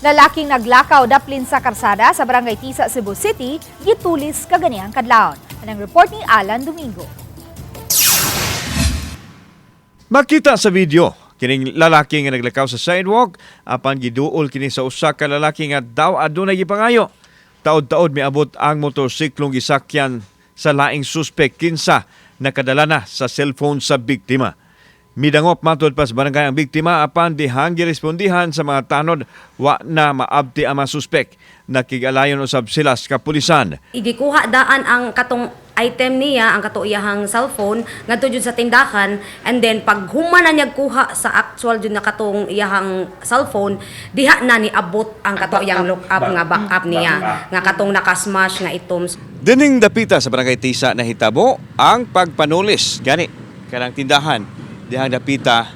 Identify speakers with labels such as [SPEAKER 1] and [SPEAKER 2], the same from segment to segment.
[SPEAKER 1] Lalaking naglakaw daplin sa karsada sa Barangay Tisa, Cebu City, gitulis kaganinang kadlawon. Anong report ni Alan Domingo.
[SPEAKER 2] Makita sa video, kining lalaki nga naglakaw sa sidewalk, apan giduol kini sa usa ka lalaki nga daw adunay gipangayo. Taod-taod miabot ang motorsiklong gisakyan sa laing suspek kinsa nakadala na sa cellphone sa biktima. Midangop matud pas barangay ang biktima, apan dihang girespondehan sa mga tanod wa na maabti ang mga suspek. Nakigalayon usab sila sa kapulisan.
[SPEAKER 3] Igikuha daan ang katong item niya, ang kato iyahang cellphone ngadto jud sa tindahan, and then pag human na niya kuha sa actual jud na katong iyahang cellphone, diha na ni abot ang kato iyang look up nga backup niya nga katong nakasmash nga items.
[SPEAKER 2] Dining dapita sa Barangay Tisa na hitabo ang pagpanulis gani kanang tindahan. Dihang dapita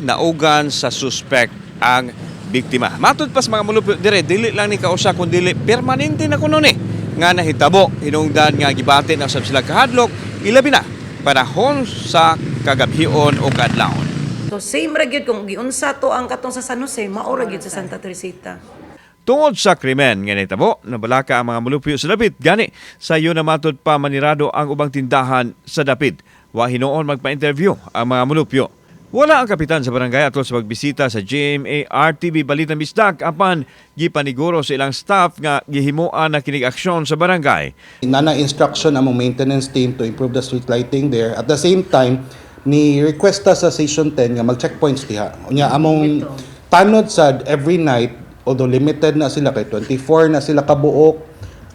[SPEAKER 2] naugan sa suspek ang biktima. Matud pas mga mulupyo dire, dili lang ni kausa kun dili permanente na kuno ni nga nahitabo hinungdan nga gibatin ang sab sila kahadlok, ilabi na panahon sa kagabhion o kaadlawon.
[SPEAKER 4] So same ra gyud kung giunsa to ang katong sa San Jose, mao ra gyud sa Santa Teresita.
[SPEAKER 2] Tungod sa krimen nga nahitabo, nabalaka ang mga mulupyo sa dapit gani sayo na matud pa manirado ang ubang tindahan sa dapit. Wa hinuon magpa-interview ang mga mulupyo. Wala ang kapitan sa barangay atol sa pagbisita sa GMA RTV Balitang Bisdak, apan gipaniguro sa ilang staff nga gihimuan na kinig aksyon sa barangay.
[SPEAKER 5] Nana instruction among maintenance team to improve the street lighting there. At the same time, ni request ta sa Station 10 nga mag-checkpoints diha. Unya among tanod sad every night, although limited na sila kay 24 na sila kabuok,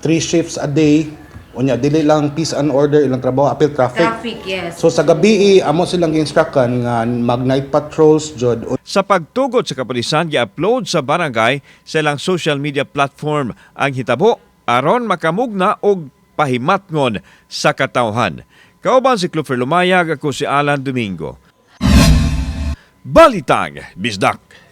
[SPEAKER 5] 3 shifts a day. Unya dili lang peace and order ilang trabaho apil traffic.
[SPEAKER 3] Yes.
[SPEAKER 5] So sa gabi amo silang gi-instructan nga mag night patrols jud.
[SPEAKER 2] Sa pagtugod sa kapulisan, gi-upload sa barangay sa ilang social media platform ang hitabo aron makamugna og pahimatngon sa katawhan. Kauban si Clufer Lumayag, ako si Alan Domingo. Balitang Bisdak.